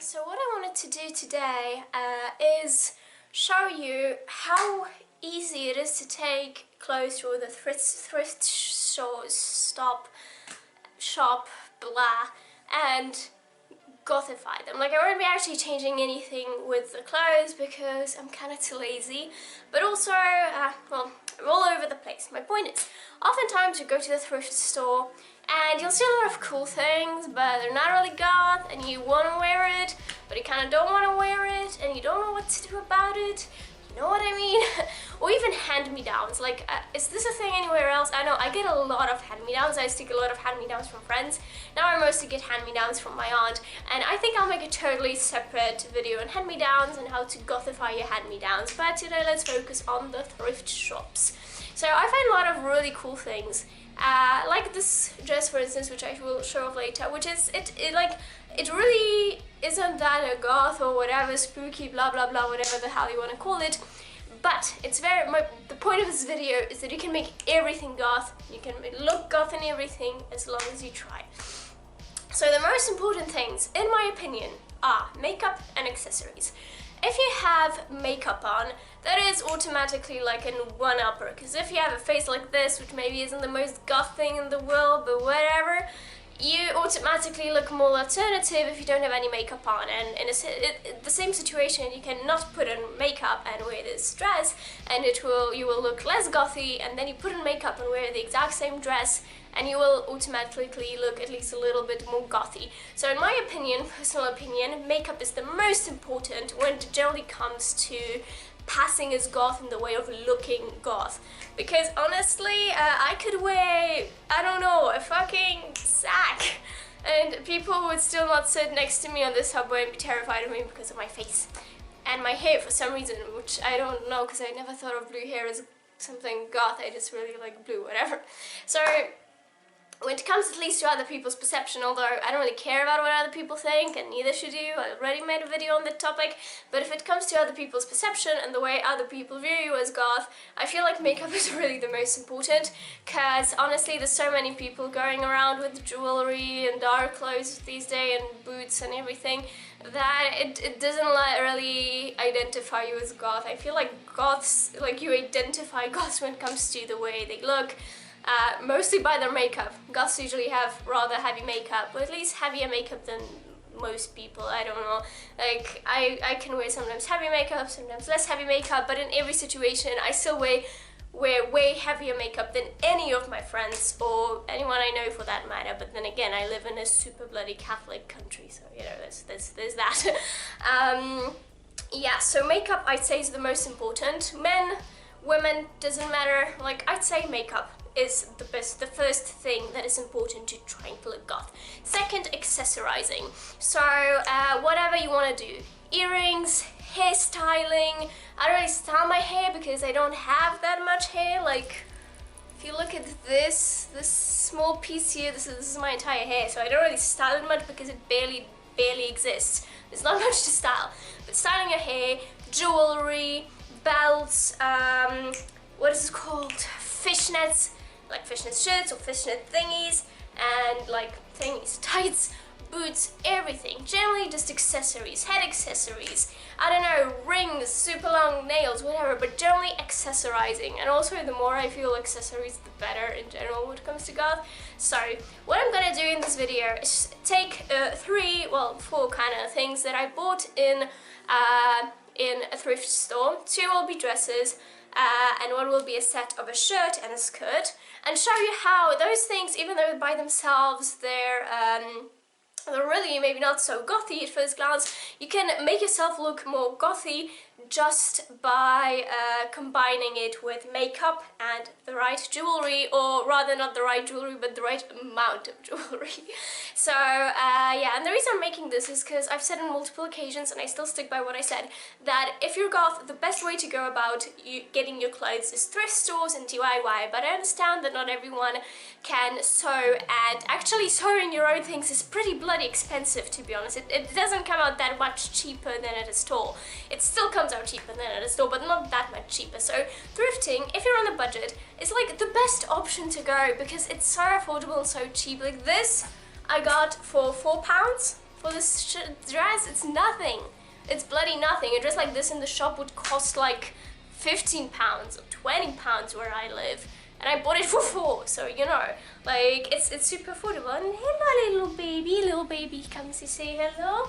So what I wanted to do today is show you how easy it is to take clothes through the thrift shop, blah, and gothify them. Like, I won't be actually changing anything with the clothes because I'm kind of too lazy, but also, well, I'm all over the place. My point is, oftentimes you go to the thrift store and you'll see a lot of cool things, but they're not really goth, and you want to wear it, but you kind of don't want to wear it, and you don't know what to do about it. You know what I mean? Or even hand-me-downs. Like, is this a thing anywhere else? I know I get a lot of hand-me-downs. I used to get a lot of hand-me-downs from friends. Now I mostly get hand-me-downs from my aunt, and I think I'll make a totally separate video on hand-me-downs and how to gothify your hand-me-downs. But today let's focus on the thrift shops. So I find a lot of really cool things. Like this dress, for instance, which I will show off later, which is, it really isn't that a goth or whatever, spooky, blah blah blah, whatever the hell you want to call it, but it's the point of this video is that you can make everything goth, you can look goth in everything as long as you try. So the most important things, in my opinion, are makeup and accessories. If you have makeup on, that is automatically like a one-upper, because if you have a face like this, which maybe isn't the most goth thing in the world, but whatever, you automatically look more alternative if you don't have any makeup on. And in the same situation, you can not put on makeup and wear this dress, and you will look less gothy, and then you put on makeup and wear the exact same dress, and you will automatically look at least a little bit more gothy. So in my opinion, personal opinion, makeup is the most important when it generally comes to passing as goth in the way of looking goth. Because honestly, I could wear, I don't know, a fucking sack, and people would still not sit next to me on the subway and be terrified of me because of my face. And my hair for some reason, which I don't know, because I never thought of blue hair as something goth, I just really like blue, whatever. So when it comes at least to other people's perception, although I don't really care about what other people think, and neither should you, I already made a video on that topic, but if it comes to other people's perception and the way other people view you as goth, I feel like makeup is really the most important, because honestly there's so many people going around with jewelry and dark clothes these days and boots and everything, that it doesn't really identify you as goth. I feel like goths, like you identify goths when it comes to the way they look, mostly by their makeup. Goths usually have rather heavy makeup, or at least heavier makeup than most people, I don't know. Like, I can wear sometimes heavy makeup, sometimes less heavy makeup, but in every situation I still wear way heavier makeup than any of my friends, or anyone I know for that matter. But then again, I live in a super bloody Catholic country, so you know, there's that. Yeah, so makeup I'd say is the most important. Men, women, doesn't matter. Like, I'd say makeup is the first thing that is important to trying to look goth. Second, accessorizing. So whatever you want to do, earrings, hairstyling. I don't really style my hair because I don't have that much hair. Like, if you look at this small piece here, this is my entire hair, so I don't really style it much because it barely exists. There's not much to style. But styling your hair, jewelry, belts, what is it called? Fishnets, like fishnet shirts or fishnet thingies, and like thingies, tights, boots, everything. Generally just accessories, head accessories, I don't know, rings, super long nails, whatever, but generally accessorizing. And also the more I feel accessories, the better in general when it comes to goth. So what I'm gonna do in this video is take four kind of things that I bought in a thrift store. Two will be dresses, and one will be a set of a shirt and a skirt, and show you how those things, even though by themselves they're really maybe not so gothy at first glance, you can make yourself look more gothy just by combining it with makeup and the right jewelry, or rather not the right jewelry but the right amount of jewelry. So yeah, and the reason I'm making this is because I've said on multiple occasions, and I still stick by what I said, that if you're goth, the best way to go about getting your clothes is thrift stores and DIY, but I understand that not everyone can sew, and actually sewing your own things is pretty bloody expensive, to be honest. It doesn't come out that much cheaper than at a store. It still comes out cheaper than at a store, but not that much cheaper. So thrifting, if you're on a budget, is like the best option to go because it's so affordable and so cheap. Like this, I got for £4, for this dress, it's nothing. It's bloody nothing. A dress like this in the shop would cost like £15 or £20 where I live, and I bought it for £4. So you know, like it's super affordable. And hello, little baby, come say hello.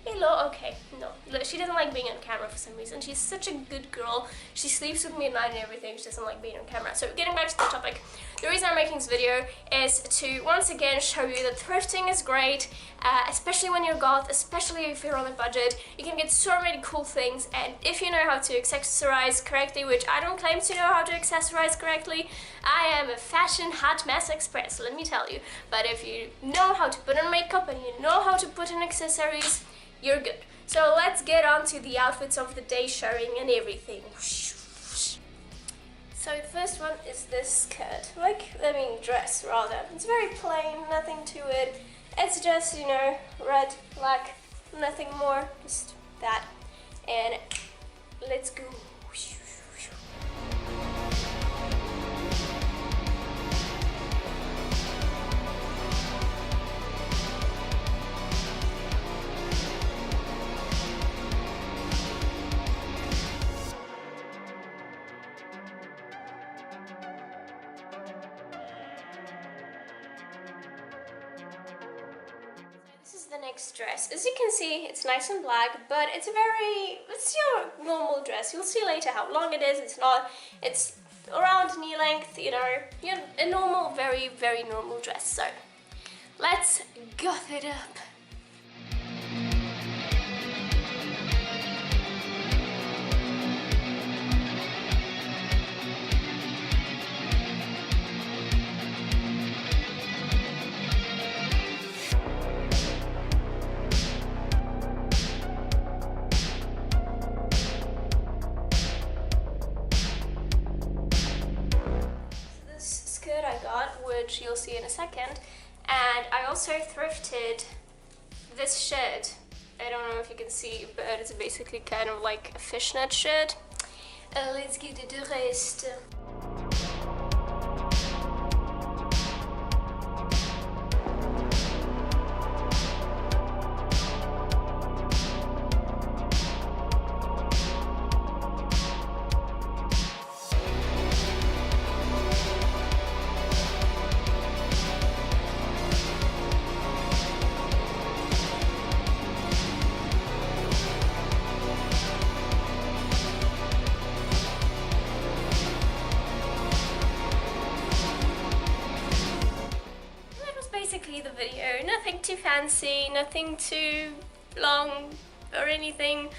Hello, okay, no, she doesn't like being on camera for some reason. She's such a good girl. She sleeps with me at night and everything. She doesn't like being on camera. So getting back to the topic, the reason I'm making this video is to once again show you that thrifting is great, especially when you're goth, especially if you're on a budget. You can get so many cool things, and if you know how to accessorize correctly, which I don't claim to know how to accessorize correctly, I am a fashion hot mess express, let me tell you. But if you know how to put on makeup and you know how to put in accessories, you're good. So let's get on to the outfits of the day, showing and everything. So the first one is this skirt, dress rather. It's very plain, nothing to it. It's just, you know, red, black, nothing more, just that. And let's go. The next dress. As you can see, it's nice and black, but it's your normal dress. You'll see later how long it is. It's around knee length, you know, a normal, very, very normal dress. So let's goth it up. I got, which you'll see in a second, and I also thrifted this shirt. I don't know if you can see, but it's basically kind of like a fishnet shirt. Let's get to the rest. The video, nothing too fancy, nothing too long or anything.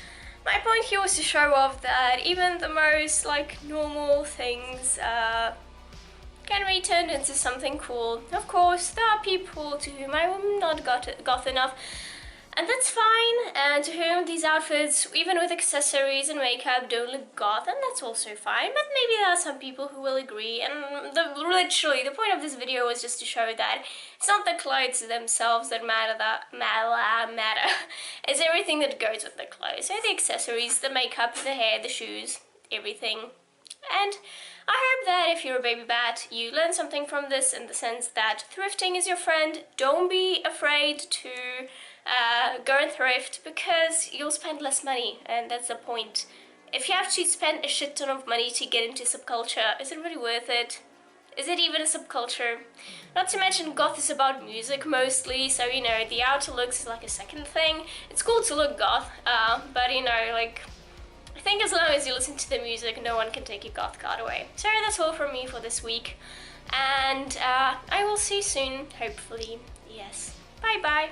My point here was to show off that even the most like normal things can be turned into something cool. Of course, there are people to whom I am not goth enough, and that's fine, and to whom these outfits, even with accessories and makeup, don't look goth, and that's also fine. But maybe there are some people who will agree, and literally the point of this video was just to show that it's not the clothes themselves that matter. It's everything that goes with the clothes. So the accessories, the makeup, the hair, the shoes, everything. And I hope that if you're a baby bat, you learn something from this, in the sense that thrifting is your friend. Don't be afraid to go and thrift, because you'll spend less money, and that's the point. If you have to spend a shit ton of money to get into subculture, is it really worth it? Is it even a subculture? Not to mention, goth is about music mostly, so you know, the outer looks is like a second thing. It's cool to look goth, but you know, like, I think as long as you listen to the music, no one can take your goth card away. So that's all from me for this week, and I will see you soon, hopefully. Yes. Bye bye.